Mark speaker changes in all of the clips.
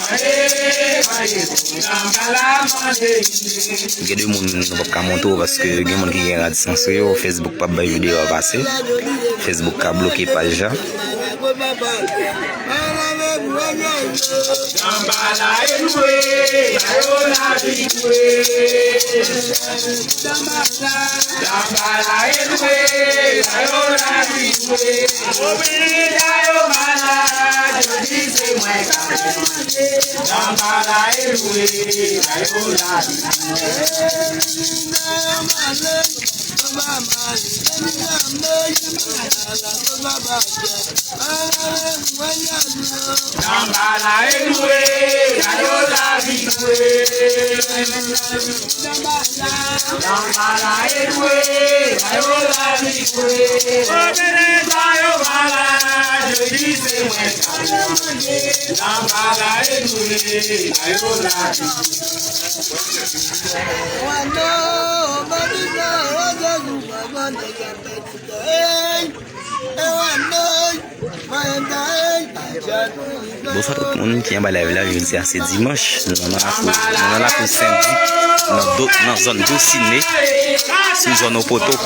Speaker 1: Hey, Il y a des gens qui ne peuvent pas monter parce que il y a des gens qui ont distance. Facebook pas de vidéo à passer. Facebook a bloqué page. Bonsoir tout le monde qui est en live là, je dis c'est dimanche, nous allons la pour samedi dans la zone de ciné, sur la zone au poteau.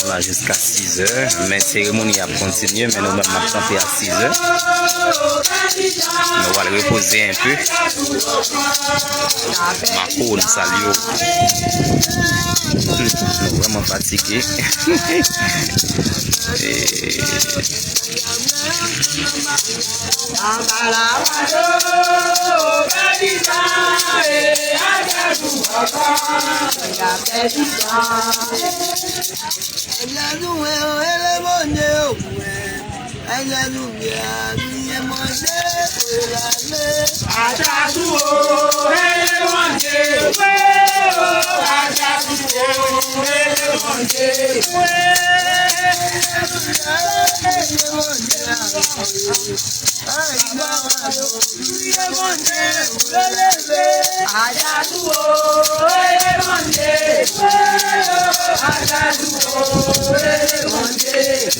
Speaker 1: Voilà, jusqu'à 6 h, mais la cérémonie a continué, mais nous-mêmes nous chanté à 6 h. Nous allons reposer un peu. Marco, nous saluons. Nous sommes vraiment fatigués.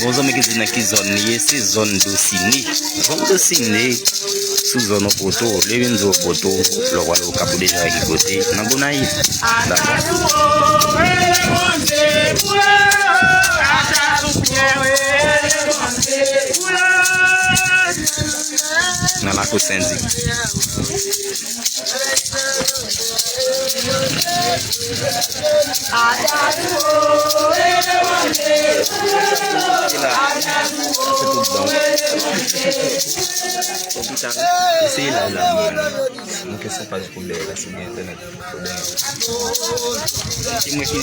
Speaker 1: Vos hommes qui disent que zone c'est zone de ciné, zone de ciné sous zone au poteau, les vins au poteau, le roi au cap déjà écouté, n'a bon aïe, dans la côte Saint-Zi. C'est là, donc ça pas de problème, c'est bien internet. C'est moi qui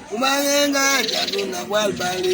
Speaker 1: Umangenga jaduna kwalbale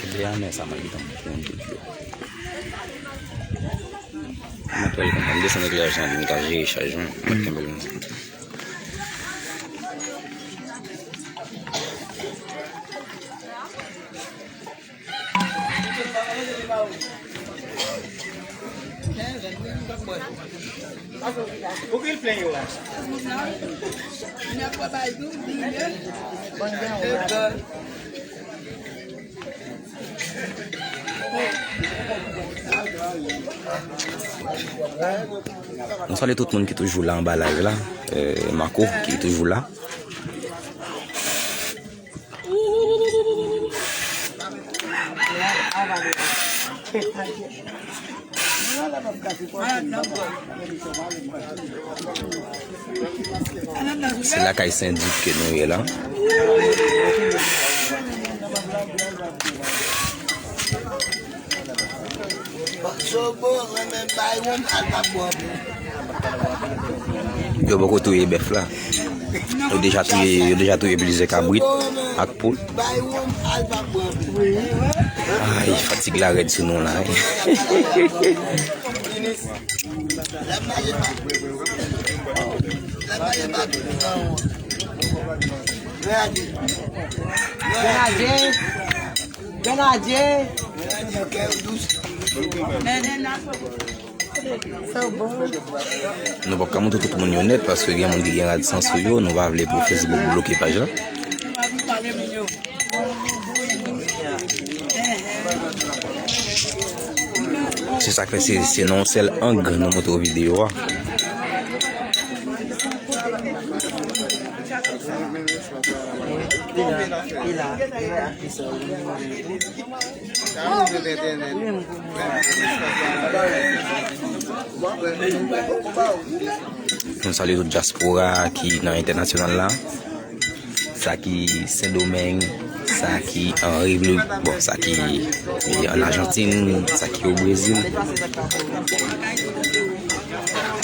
Speaker 1: Kiliane sama kita mungkin Je descends avec l'argent, j'ai chargé.
Speaker 2: O que ele tem lá?
Speaker 1: On salue tout le monde qui est toujours là en emballage là. Marco qui est toujours là. C'est la caille syndic que nous est là. Yo beaucoup tout bœuf là. Yo déjà tout plusieurs cabrit avec poule. Ah, il fatigue la red sur nous là. Nous ne pouvons pas montrer tout le monde honnête parce que il y a des gens qui ont la licence sur eux. Nous allons pour Facebook bloquer page là. C'est ça que c'est non seul angle dans notre vidéo. On salue toute diaspora qui est dans l'international là. Ça qui Saint-Domingue, ça qui en République, bon, ça qui en Argentine, ça qui au Brésil.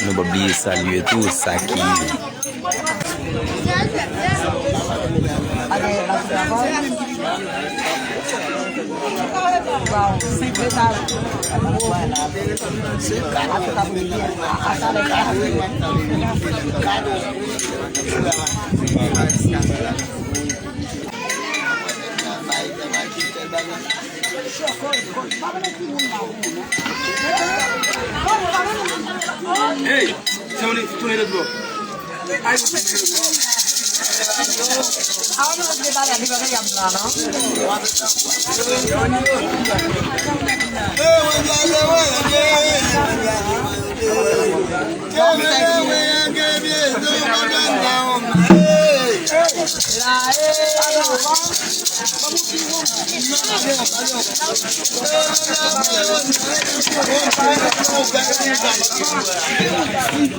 Speaker 1: Nous pas oublier saluer tout ça qui
Speaker 2: Hey, somebody to hit the door.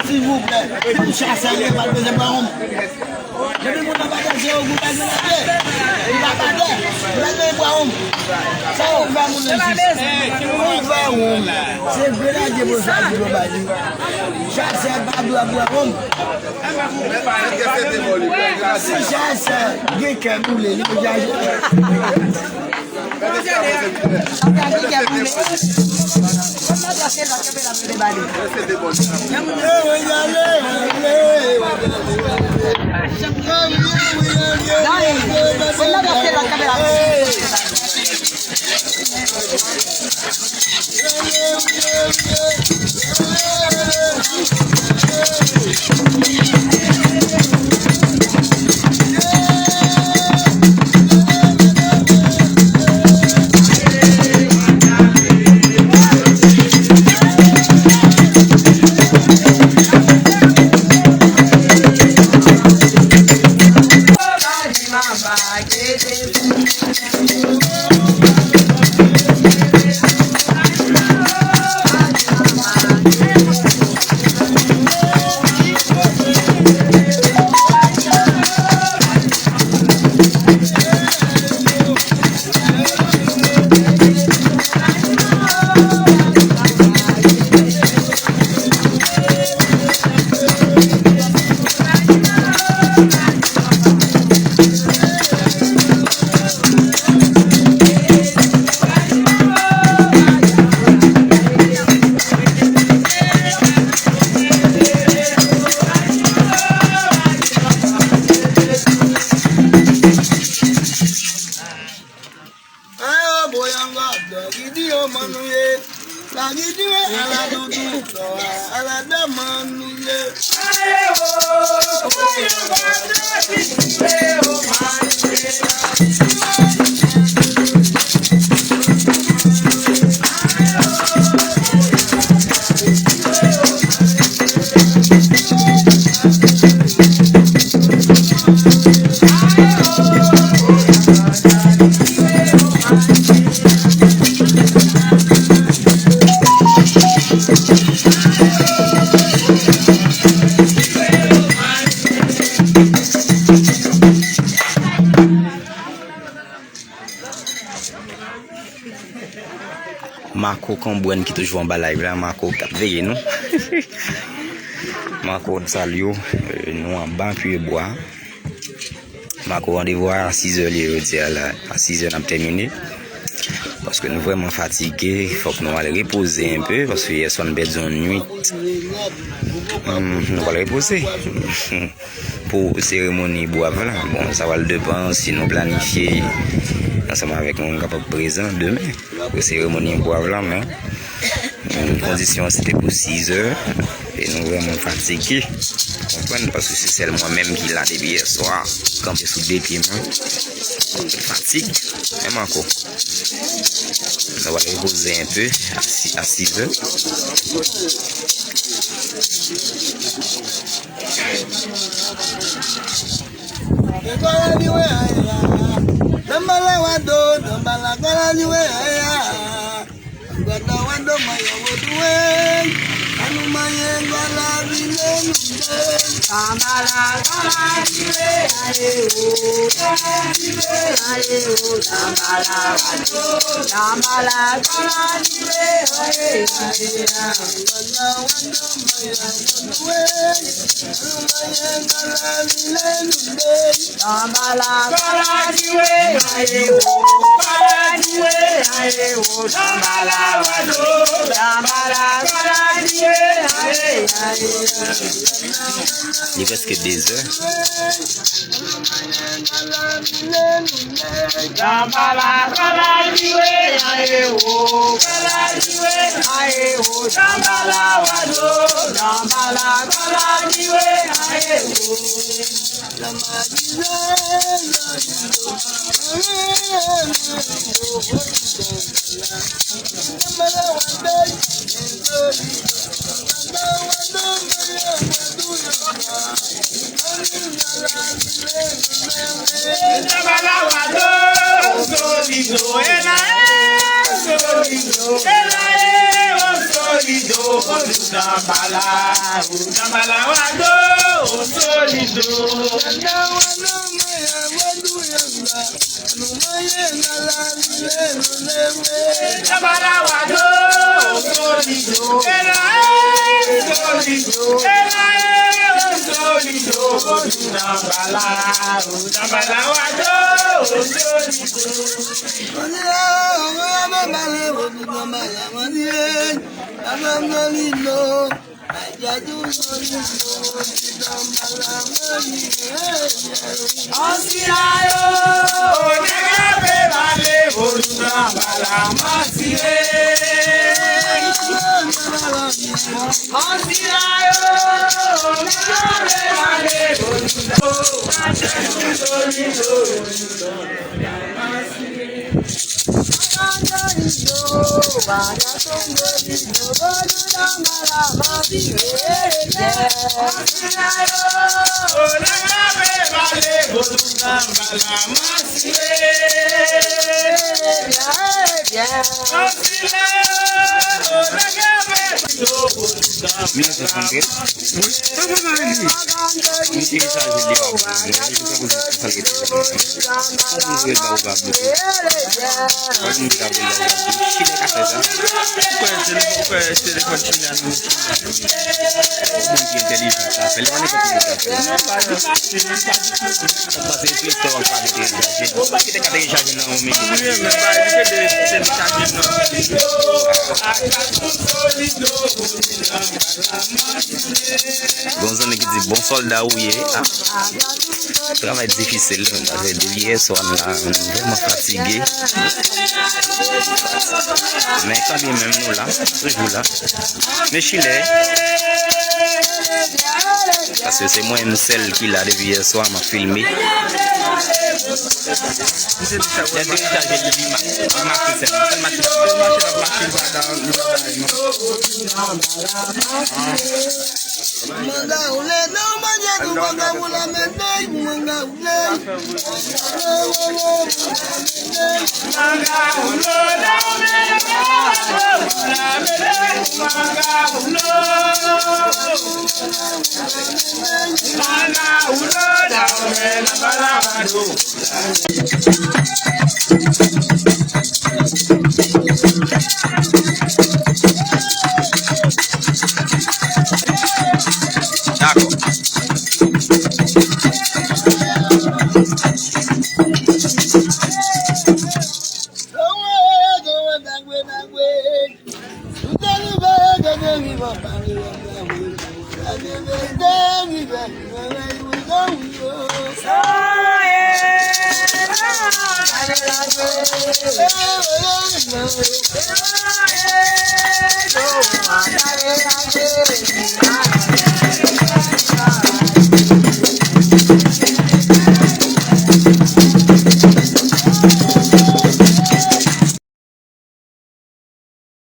Speaker 3: S'il vous plaît, vous chassez pas le deuxième baron. Je vais vous bagager au goût de la il va pas dire. Le baron. Ça on va mon c'est vrai que vous savez le bali. Chassez pas de baron. Si chassez, quelqu'un boule, il va
Speaker 4: Bye.
Speaker 3: La guidue à la doudou, à la demande.
Speaker 1: Marco Cambouenne qui toujours en bas live là, Marco cap veillé nous. Marco salut nous en bas puis bois. Marco rendez-vous à 6h les dire là, à 6h on a terminé. Parce que nous vraiment fatigués, il faut que nous allons reposer un peu parce que hier soir on besoin de nuit. Nous allons reposer. Pour cérémonie bois là, bon ça va le dépendre si nous planifier ensemble avec mon capable présent demain pour cérémonie bois là, mais une condition c'était pour 6 heures et nous vraiment fatigués. Comprenez parce que c'est seulement moi-même qui l'a depuis hier soir campé sous des pieds fatigue même encore. On va reposer un peu à 6 heures. Il est presque des heures. Bon zone qui dit bon soldat ou yé, travail difficile, parce que hier soir on est vraiment fatigué. Mais quand bien même nous là, toujours là. Mais Chile, parce que c'est moi même celle qui l'a depuis hier soir m'a filmé.
Speaker 3: Don't